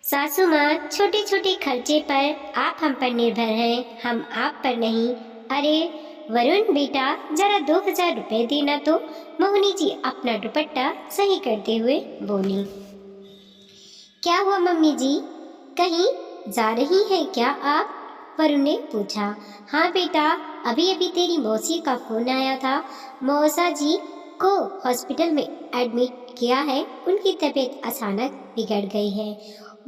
सासू माँ, छोटे छोटे खर्चे पर आप हम पर निर्भर हैं, हम आप पर नहीं। अरे वरुण बेटा, जरा 2000 रुपए देना तो। मोहिनी जी अपना दुपट्टा सही करते हुए बोली। क्या हुआ मम्मी जी, कहीं जा रही हैं क्या आप? वरुण ने पूछा। हाँ बेटा, अभी अभी तेरी मौसी का फोन आया था। मौसा जी को हॉस्पिटल में एडमिट किया है, उनकी तबीयत अचानक बिगड़ गई है।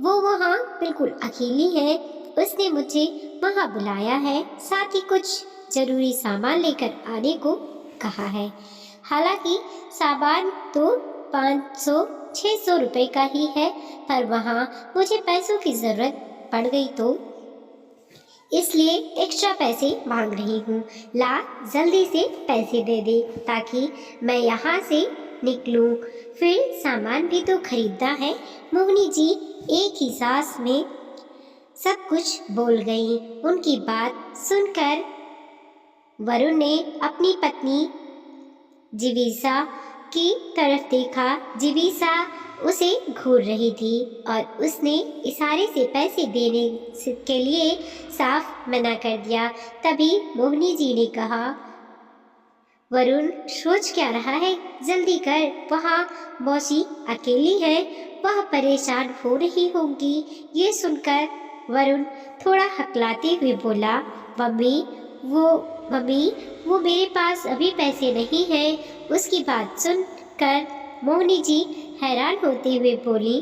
वो वहाँ बिल्कुल अकेली है। उसने मुझे वहाँ बुलाया है, साथ ही कुछ जरूरी सामान लेकर आने को कहा है। हालांकि सामान तो 500-600 रुपए का ही है, पर वहाँ मुझे पैसों की जरूरत पड़ गई तो इसलिए एक्स्ट्रा पैसे मांग रही हूँ। ला जल्दी से पैसे दे दे ताकि मैं यहाँ से निकलूँ, फिर सामान भी तो खरीदना है। मोहिनी जी एक ही सांस में सब कुछ बोल गई। उनकी बात सुनकर वरुण ने अपनी पत्नी जीविसा की तरफ देखा। जीविसा उसे घूर रही थी और उसने इशारे से पैसे देने के लिए साफ मना कर दिया। तभी मोहिनी जी ने कहा, वरुण सोच क्या रहा है, जल्दी कर, वहाँ मौसी अकेली है, वह परेशान हो रही होंगी। ये सुनकर वरुण थोड़ा हकलाते हुए बोला, मम्मी वो मेरे पास अभी पैसे नहीं हैं। उसकी बात सुनकर मोहिनी जी हैरान होते हुए बोली,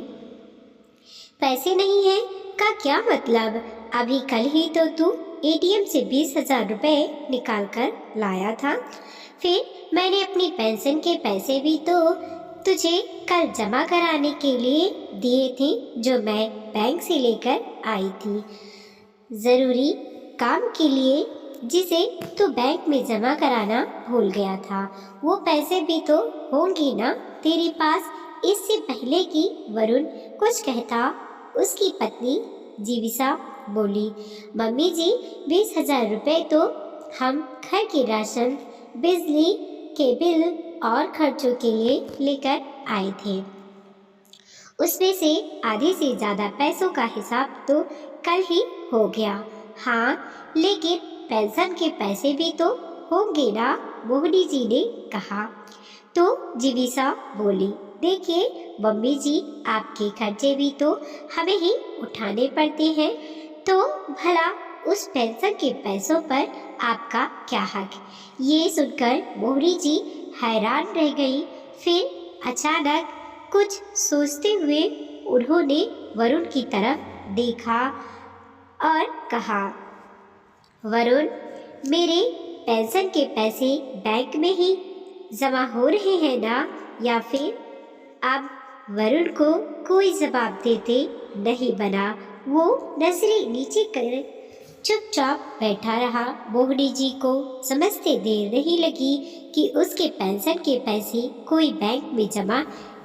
पैसे नहीं है का क्या मतलब? अभी कल ही तो तू एटीएम से 20,000 रुपए निकाल कर लाया था। फिर मैंने अपनी पेंशन के पैसे भी तो तुझे कल जमा कराने के लिए दिए थे, जो मैं बैंक से लेकर आई थी, जरूरी काम के लिए, जिसे तू बैंक में जमा कराना भूल गया था। वो पैसे भी तो होंगे ना तेरे पास। इससे पहले कि वरुण कुछ कहता, उसकी पत्नी जीविसा बोली, मम्मी जी 20,000 रुपए तो हम घर के राशन, बिजली के बिल और खर्चों के लिए लेकर आए थे। उसमें से आधे से ज़्यादा पैसों का हिसाब तो कल ही हो गया। हाँ, लेकिन पेंशन के पैसे भी तो होंगे ना, मोहिनी जी ने कहा। तो जीविसा बोली, देखिए मम्मी जी, आपके खर्चे भी तो हमें ही उठाने पड़ते हैं, तो भला उस पेंशन के पैसों पर आपका क्या हक? ये सुनकर मोहिनी जी हैरान रह गई। फिर अचानक कुछ सोचते हुए उन्होंने वरुण की तरफ देखा और कहा, वरुण, मेरे पेंशन के पैसे बैंक में ही जमा हो रहे हैं ना? या फिर? अब वरुण को कोई जवाब देते नहीं बना। वो नजरें नीचे कर चुपचाप बैठा रहा। मोहिनी जी को समझते देर नहीं लगी कि उसके पेंशन के पैसे कोई बैंक में जमा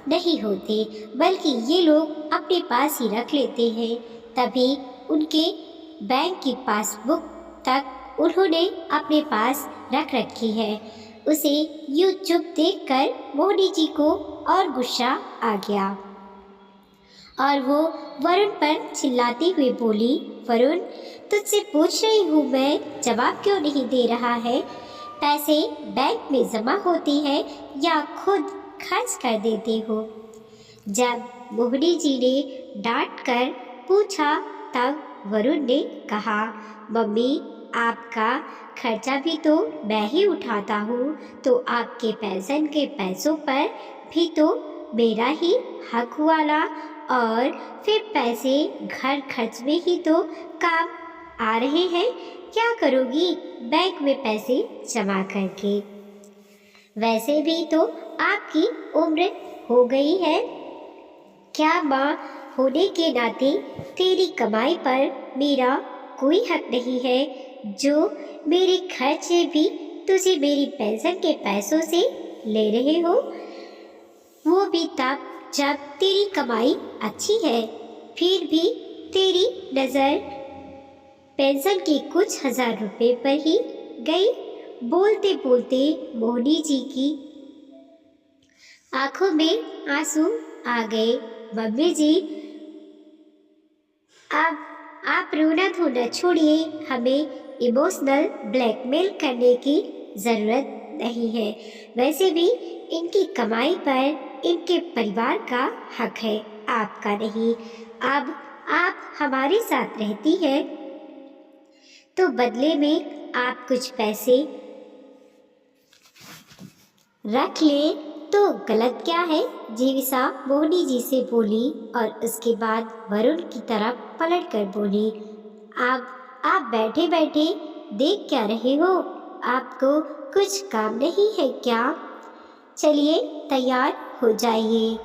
नहीं होते, बल्कि ये लोग अपने पास ही रख लेते हैं। तभी उनके बैंक की पासबुक तक उन्होंने अपने पास रख रखी है। उसे यूं चुप देखकर मोहिनी जी को और गुस्सा आ गया और वो वरुण पर चिल्लाते हुए बोली, वरुण, तुझसे पूछ रही हूँ मैं, जवाब क्यों नहीं दे रहा है? पैसे बैंक में जमा होते हैं या खुद खर्च कर देते हो? जब मोहिनी जी ने डांट कर पूछा, तब वरुण ने कहा, मम्मी, आपका खर्चा भी तो मैं ही उठाता हूँ, तो आपके पेंशन के पैसों पर भी तो मेरा ही हक हुआ ना। और फिर पैसे घर खर्च में ही तो काम आ रहे हैं। क्या करोगी बैंक में पैसे जमा करके? वैसे भी तो आपकी उम्र हो गई है। क्या माँ होने के नाते तेरी कमाई पर मेरा कोई हक नहीं है? जो मेरे खर्चे भी तुझे मेरी पेंशन के पैसों से ले रहे हो, वो भी तब जब तेरी कमाई अच्छी है। फिर भी तेरी नज़र पेंशन के कुछ हजार रुपए पर ही गई। बोलते बोलते मोहिनी जी की आंखों में आंसू आ गए। मम्मी जी, अब आप रोना धोना छोड़िए, हमें इमोशनल ब्लैकमेल करने की ज़रूरत नहीं है। वैसे भी इनकी कमाई पर इनके परिवार का हक है, आपका नहीं। अब आप हमारे साथ रहती है तो बदले में आप कुछ पैसे रख ले तो गलत क्या है? जीविसा मोहिनी जी से बोली और उसके बाद वरुण की तरफ पलट कर बोली, आप बैठे बैठे देख क्या रहे हो? आपको कुछ काम नहीं है क्या? चलिए तैयार हो जाइए,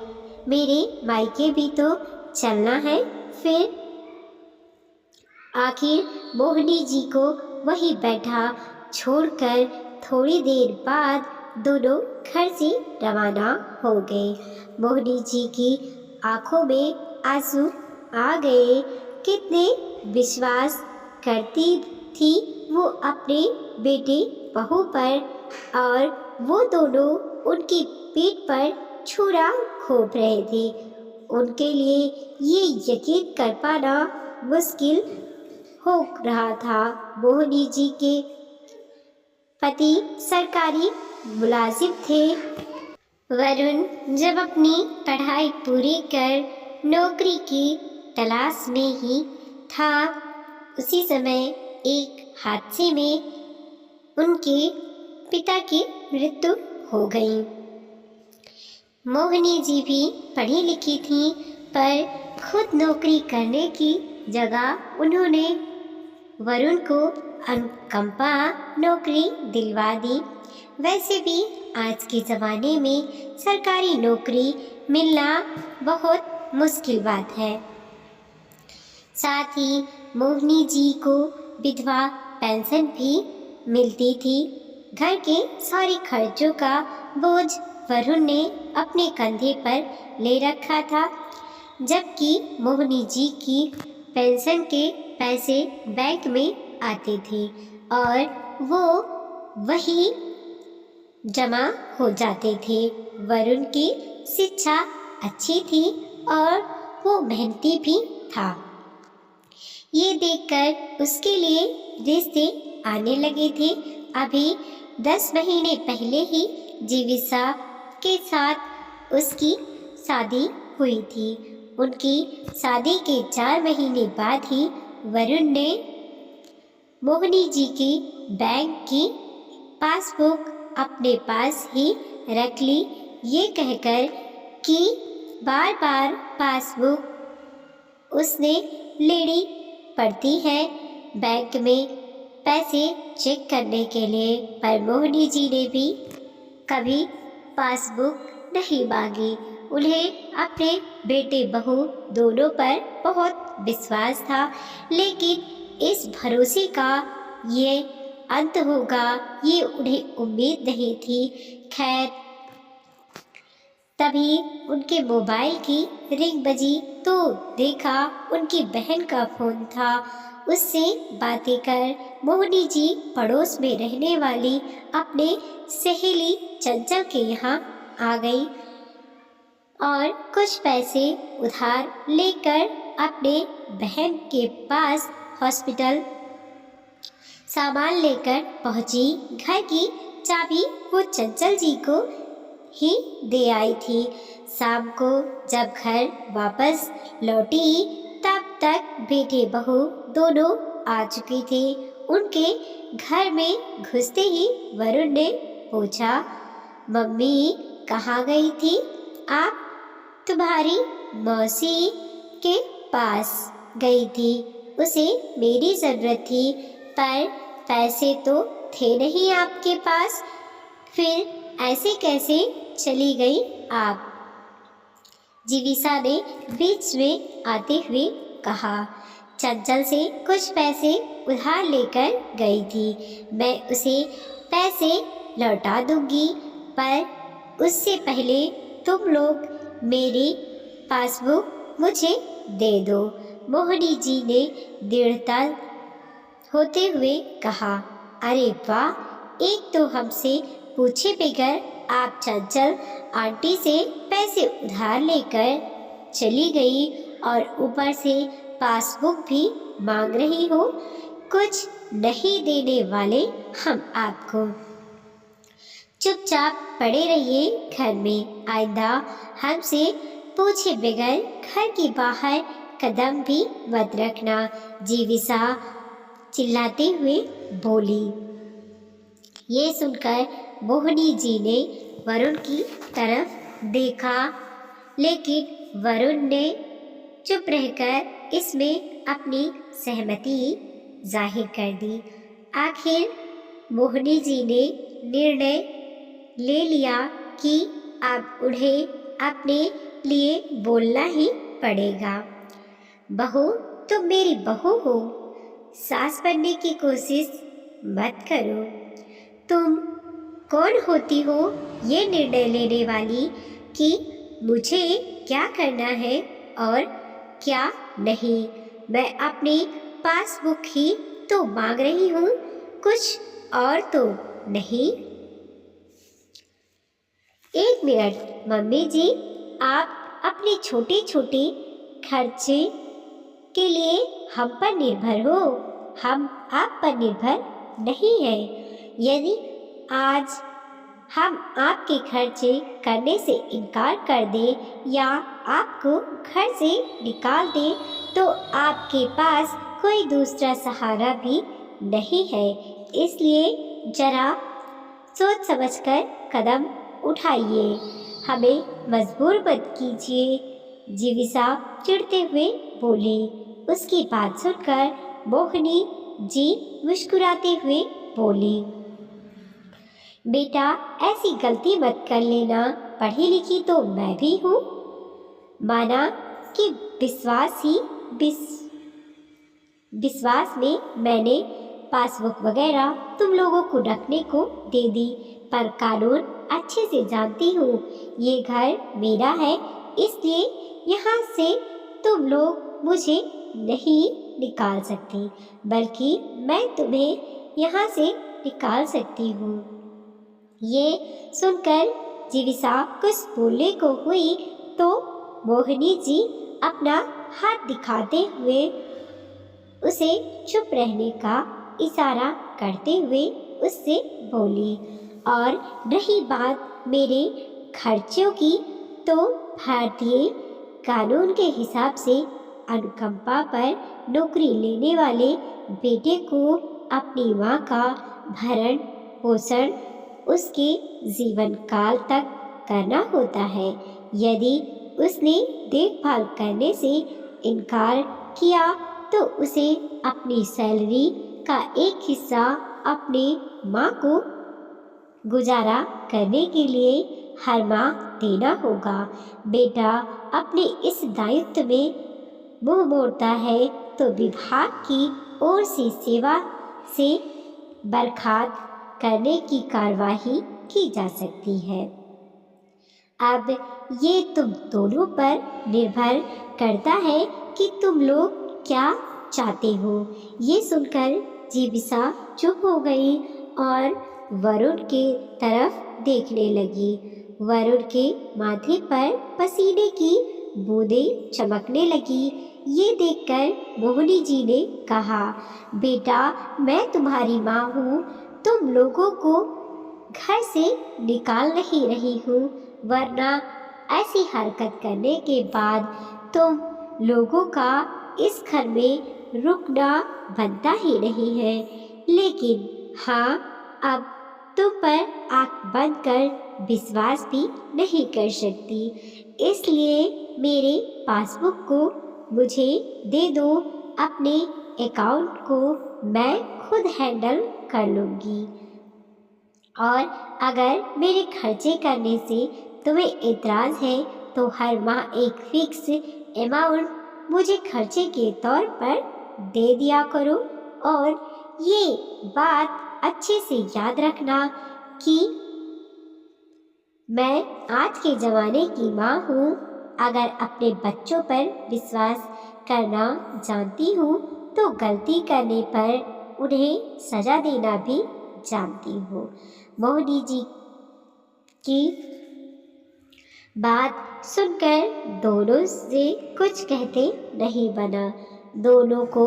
मेरे मायके भी तो चलना है। फिर आखिर मोहिनी जी को वहीं बैठा छोड़कर थोड़ी देर बाद दोनों घर से रवाना हो गए। मोहिनी जी की आंखों में आंसू आ गए। कितने विश्वास करती थी वो अपने बेटे बहू पर, और वो दोनों उनकी पीठ पर छुरा घोंप रहे थे। उनके लिए ये यकीन कर पाना मुश्किल हो रहा था। मोहिनी जी के पति सरकारी मुलाजिम थे। वरुण जब अपनी पढ़ाई पूरी कर नौकरी की तलाश में ही था, उसी समय एक हादसे में उनके पिता की मृत्यु हो गई। मोहिनी जी भी पढ़ी लिखी थी, पर खुद नौकरी करने की जगह उन्होंने वरुण को अनुकंपा नौकरी दिलवा दी। वैसे भी आज के ज़माने में सरकारी नौकरी मिलना बहुत मुश्किल बात है। साथ ही मोहिनी जी को विधवा पेंशन भी मिलती थी। घर के सारे खर्चों का बोझ वरुण ने अपने कंधे पर ले रखा था, जबकि मोहिनी जी की पेंशन के पैसे बैंक में आते थे और वो वही जमा हो जाते थे। वरुण की शिक्षा अच्छी थी और वो मेहनती भी था। ये देखकर उसके लिए रिश्ते आने लगे थे। अभी 10 महीने पहले ही जीविसा के साथ उसकी शादी हुई थी। उनकी शादी के 4 महीने बाद ही वरुण ने मोहिनी जी की बैंक की पासबुक अपने पास ही रख ली, ये कहकर कि बार बार पासबुक उसने लेनी पड़ती है बैंक में पैसे चेक करने के लिए। पर मोहिनी जी ने भी कभी पासबुक नहीं मांगी। उन्हें अपने बेटे बहू दोनों पर बहुत विश्वास था, लेकिन इस भरोसे का ये अंत होगा ये उन्हें उम्मीद नहीं थी। खैर, तभी उनके मोबाइल की रिंग बजी तो देखा उनकी बहन का फ़ोन था। उससे बातें कर मोहिनी जी पड़ोस में रहने वाली अपने सहेली चंचल के यहाँ आ गई और कुछ पैसे उधार लेकर अपने बहन के पास हॉस्पिटल सामान लेकर पहुंची। घर की चाबी वो चंचल जी को ही दे आई थी। शाम को जब घर वापस लौटी तब तक बेटे बहू दोनों आ चुके थे। उनके घर में घुसते ही वरुण ने पूछा, मम्मी कहाँ गई थी आप? तुम्हारी मौसी के पास गई थी, उसे मेरी ज़रूरत थी, पर पैसे तो थे नहीं आपके पास, फिर ऐसे कैसे चली गई आप? जीविसा ने बीच में आते हुए कहा, चंचल से कुछ पैसे उधार लेकर गई थी, मैं उसे पैसे लौटा दूंगी, पर उससे पहले तुम लोग मेरी पासबुक मुझे दे दो। मोहिनी जी ने दृढ़ता होते हुए कहा, अरे वाह, एक तो हमसे पूछे बगैर आप चंचल आंटी से पैसे उधार लेकर चली गई और ऊपर से पासबुक भी मांग रही हो। कुछ नहीं देने वाले हम आपको। चुपचाप पड़े रहिए घर में। आइंदा हमसे पूछे बगैर घर के बाहर कदम भी मत रखना, जीविसा चिल्लाते हुए बोली। ये सुनकर मोहिनी जी ने वरुण की तरफ देखा, लेकिन वरुण ने चुप रहकर इसमें अपनी सहमति जाहिर कर दी। आखिर मोहिनी जी ने निर्णय ले लिया कि अब उन्हें अपने लिए बोलना ही पड़ेगा। बहू, तुम मेरी बहू हो, सास बनने की कोशिश मत करो। तुम कौन होती हो ये निर्णय लेने वाली कि मुझे क्या करना है और क्या नहीं? मैं अपनी पासबुक ही तो मांग रही हूँ, कुछ और तो नहीं। एक मिनट मम्मी जी, आप अपने छोटे छोटे खर्चे के लिए हम पर निर्भर हो, हम आप पर निर्भर नहीं हैं। यदि आज हम आपके खर्चे करने से इनकार कर दें या आपको घर से निकाल दें तो आपके पास कोई दूसरा सहारा भी नहीं है। इसलिए जरा सोच समझकर कदम उठाइए, हमें मजबूर मत कीजिए, जीविसा चिढ़ते हुए बोली। उसकी बात सुनकर मोहिनी जी मुस्कुराते हुए बोली, बेटा ऐसी गलती मत कर लेना, पढ़ी लिखी तो मैं भी हूँ। माना कि विश्वास में मैंने पासबुक वगैरह तुम लोगों को रखने को दे दी, पर कानून अच्छे से जानती हूँ, ये घर मेरा है, इसलिए यहाँ से तुम लोग मुझे नहीं निकाल सकती, बल्कि मैं तुम्हें यहाँ से निकाल सकती हूँ। ये सुनकर जीविसा कुछ बोलने को हुई तो मोहिनी जी अपना हाथ दिखाते हुए उसे चुप रहने का इशारा करते हुए उससे बोली, और रही बात मेरे खर्चों की, तो भारतीय कानून के हिसाब से अनुकंपा पर नौकरी लेने वाले बेटे को अपनी माँ का भरण पोषण उसके जीवन काल तक करना होता है। यदि उसने देखभाल करने से इनकार किया तो उसे अपनी सैलरी का एक हिस्सा अपनी माँ को गुजारा करने के लिए हर माह देना होगा। बेटा अपने इस दायित्व में मुंह मोड़ता है तो विभाग की ओर से सेवा से बर्खास्त करने की कार्यवाही की जा सकती है। अब ये तुम दोनों पर निर्भर करता है कि तुम लोग क्या चाहते हो। ये सुनकर जीविसा चुप हो गई और वरुण के तरफ देखने लगी। वरुण के माथे पर पसीने की बूंदें चमकने लगी। ये देखकर मोहिनी जी ने कहा, बेटा मैं तुम्हारी माँ हूँ, तुम लोगों को घर से निकाल नहीं रही हूँ, वरना ऐसी हरकत करने के बाद तुम लोगों का इस घर में रुकना बनता ही नहीं है। लेकिन हाँ, अब तुम पर आंख बंद कर विश्वास भी नहीं कर सकती, इसलिए मेरे पासबुक को मुझे दे दो, अपने अकाउंट को मैं खुद हैंडल कर लूँगी। और अगर मेरे खर्चे करने से तुम्हें एतराज़ है तो हर माह एक फिक्स अमाउंट मुझे खर्चे के तौर पर दे दिया करो। और ये बात अच्छे से याद रखना कि मैं आज के ज़माने की माँ हूँ। अगर अपने बच्चों पर विश्वास करना जानती हूँ तो गलती करने पर उन्हें सज़ा देना भी जानती हूँ। मोहिनी जी की बात सुनकर दोनों से कुछ कहते नहीं बना। दोनों को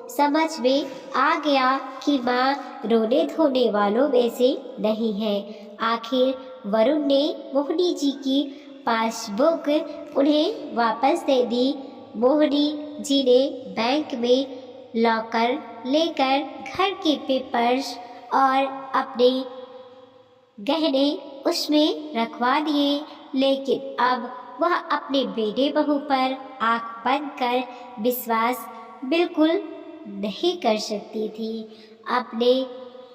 समझ में आ गया कि माँ रोने धोने वालों में से नहीं है। आखिर वरुण ने मोहिनी जी की पासबुक उन्हें वापस दे दी। मोहिनी जी ने बैंक में लॉकर लेकर घर के पेपर्स और अपने गहने उसमें रखवा दिए, लेकिन अब वह अपने बेटे बहू पर आंख बंद कर विश्वास बिल्कुल नहीं कर सकती थी। अपने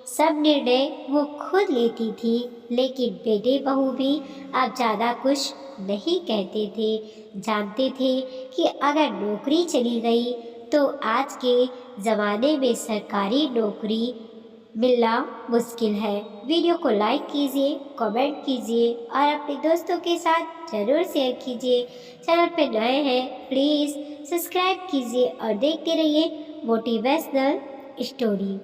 सब निर्णय वो खुद लेती थी, लेकिन बेटे बहू भी अब ज़्यादा कुछ नहीं कहते थे। जानते थे कि अगर नौकरी चली गई तो आज के ज़माने में सरकारी नौकरी मिलना मुश्किल है। वीडियो को लाइक कीजिए, कमेंट कीजिए और अपने दोस्तों के साथ ज़रूर शेयर कीजिए। चैनल पे नए हैं प्लीज़ सब्सक्राइब कीजिए और देखते रहिए मोटिवेशनल स्टोरी।